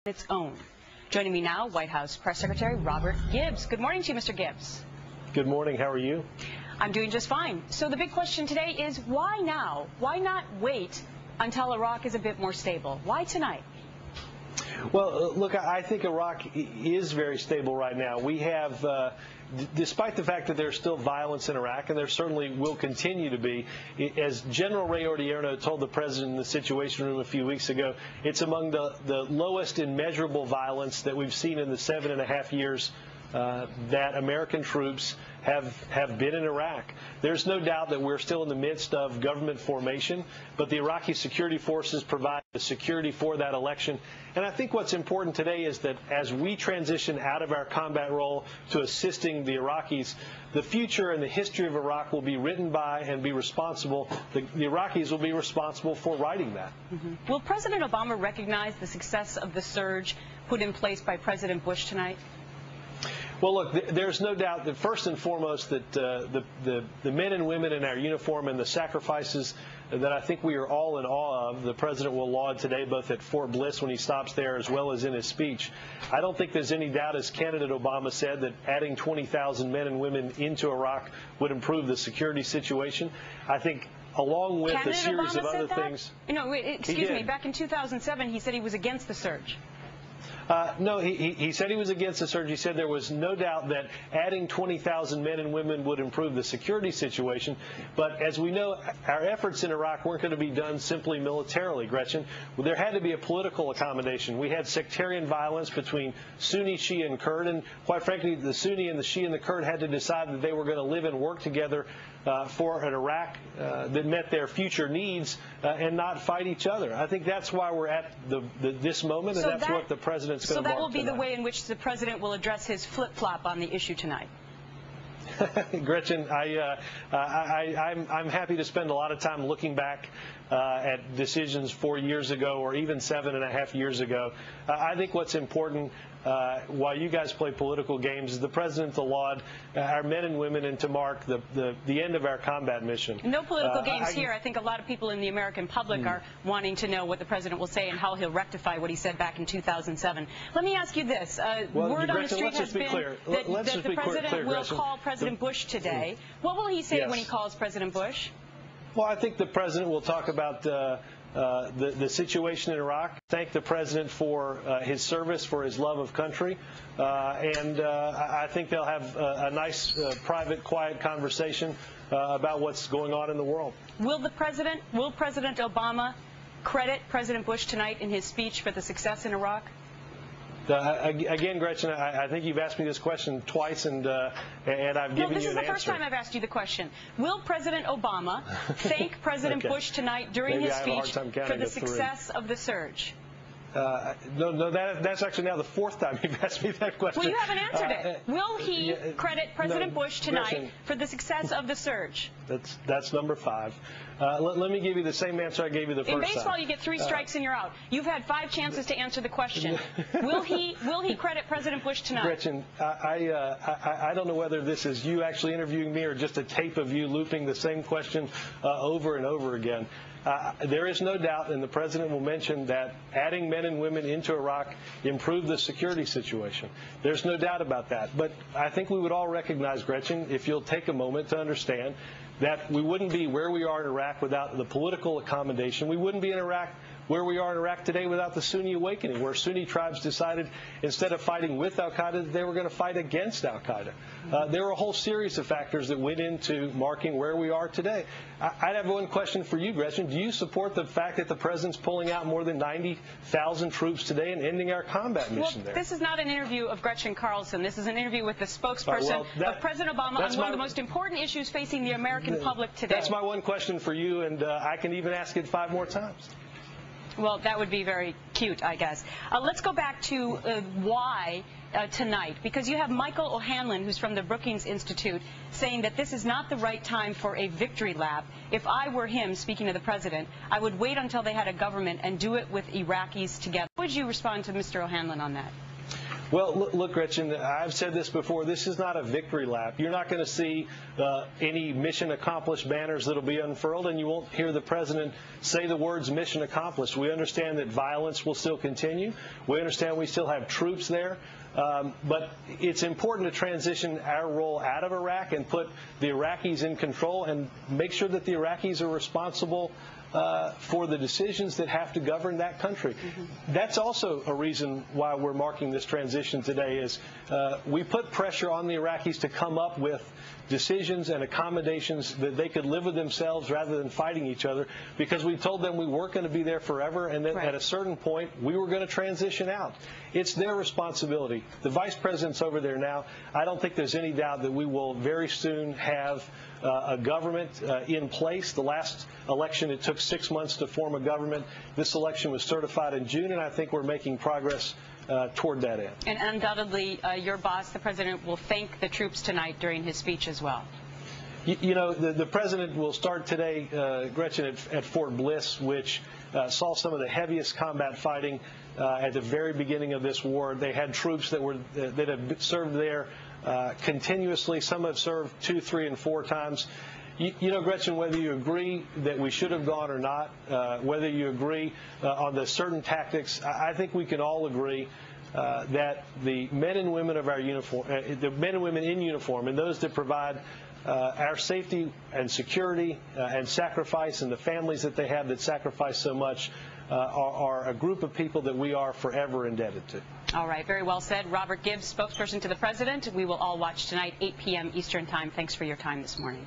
its own. Joining me now, White House Press Secretary Robert Gibbs. Good morning to you, Mr. Gibbs. Good morning. How are you? I'm doing just fine. So the big question today is why now? Why not wait until Iraq is a bit more stable? Why tonight? Well, look, I think Iraq is very stable right now. We have, despite the fact that there's still violence in Iraq, and there certainly will continue to be, as General Ray Odierno told the president in the Situation Room a few weeks ago, it's among the lowest in measurable violence that we've seen in the 7.5 years that American troops have been in Iraq. There's no doubt that we're still in the midst of government formation, but the Iraqi security forces provide the security for that election. And I think what's important today is that as we transition out of our combat role to assisting the Iraqis, the future and the history of Iraq will be written by and be responsible. The Iraqis will be responsible for writing that. Mm-hmm. Will President Obama recognize the success of the surge put in place by President Bush tonight? Well, look, there's no doubt that first and foremost that the men and women in our uniform and the sacrifices that I think we are all in awe of, the president will laud today both at Fort Bliss when he stops there as well as in his speech. I don't think there's any doubt, as candidate Obama said, that adding 20,000 men and women into Iraq would improve the security situation. I think along with a series of other things. No, excuse me, back in 2007 he said he was against the surge. No, he said he was against the surge. He said there was no doubt that adding 20,000 men and women would improve the security situation. But as we know, our efforts in Iraq weren't going to be done simply militarily, Gretchen. There had to be a political accommodation. We had sectarian violence between Sunni, Shia, and Kurd. And quite frankly, the Sunni and the Shia and the Kurd had to decide that they were going to live and work together for an Iraq that met their future needs and not fight each other. I think that's why we're at this moment, and that's what the president's going to mark. So that will be the way in which the president will address his flip-flop on the issue tonight. Gretchen, I'm happy to spend a lot of time looking back at decisions 4 years ago or even 7.5 years ago. I think what's important while you guys play political games is the president to laud our men and women and to mark the end of our combat mission. No political games here. I think a lot of people in the American public are wanting to know what the president will say and how he'll rectify what he said back in 2007. Let me ask you this. Word on the street has been that the president will call President Bush today. What will he say when he calls President Bush? Well, I think the president will talk about the situation in Iraq, thank the president for his service, for his love of country, and I think they'll have a nice, private, quiet conversation about what's going on in the world. Will President Obama credit President Bush tonight in his speech for the success in Iraq? Again, Gretchen, I think you've asked me this question twice, and I've given you an answer. This is the first time I've asked you the question. Will President Obama thank President Bush tonight during his speech for the success of the surge? No, that's actually now the fourth time you've asked me that question. Well, you haven't answered it. Will he credit President Bush tonight Gretchen, for the success of the surge? That's number 5. Let me give you the same answer I gave you the first time. In baseball, you get 3 strikes and you're out. You've had 5 chances to answer the question. Will he credit President Bush tonight? Gretchen, I don't know whether this is you actually interviewing me or just a tape of you looping the same question over and over again. There is no doubt, and the president will mention, that adding men and women into Iraq improved the security situation. There's no doubt about that. But I think we would all recognize, Gretchen, if you'll take a moment to understand, that we wouldn't be where we are in Iraq without the political accommodation. We wouldn't be in Iraq where we are in Iraq today without the Sunni awakening, where Sunni tribes decided instead of fighting with al-Qaeda, they were going to fight against al-Qaeda. There were a whole series of factors that went into marking where we are today. I'd have one question for you, Gretchen. Do you support the fact that the president's pulling out more than 90,000 troops today and ending our combat mission there? This is not an interview of Gretchen Carlson. This is an interview with the spokesperson of President Obama on one of the most important issues facing the American public today. That's my one question for you, and I can even ask it 5 more times. Well, that would be very cute, I guess. Let's go back to why tonight, because you have Michael O'Hanlon, who's from the Brookings Institute, saying that this is not the right time for a victory lap. If I were him, speaking to the president, I would wait until they had a government and do it with Iraqis together. How would you respond to Mr. O'Hanlon on that? Well, look, Gretchen, I've said this before. This is not a victory lap. You're not going to see any mission accomplished banners that will be unfurled, and you won't hear the president say the words mission accomplished. We understand that violence will still continue. We understand we still have troops there. But it's important to transition our role out of Iraq and put the Iraqis in control and make sure that the Iraqis are responsible for the decisions that have to govern that country. Mm-hmm. That's also a reason why we're marking this transition today is we put pressure on the Iraqis to come up with decisions and accommodations that they could live with themselves rather than fighting each other, because we told them we weren't going to be there forever and that right. At a certain point we were going to transition out. It's their responsibility. The vice president's over there now. I don't think there's any doubt that we will very soon have a government in place. The last election, it took 6 months to form a government. This election was certified in June, and I think we're making progress toward that end. And undoubtedly, your boss, the president, will thank the troops tonight during his speech as well. You know, the president will start today, Gretchen, at Fort Bliss, which saw some of the heaviest combat fighting at the very beginning of this war. They had troops that have served there continuously. Some have served 2, 3, and 4 times. You know, Gretchen, whether you agree that we should have gone or not, whether you agree on the certain tactics, I think we can all agree that the men and women of our uniform, the men and women in uniform, and those that provide our safety and security and sacrifice, and the families that they have that sacrifice so much, are a group of people that we are forever indebted to. All right, very well said. Robert Gibbs, spokesperson to the president. We will all watch tonight, 8 p.m. Eastern Time. Thanks for your time this morning.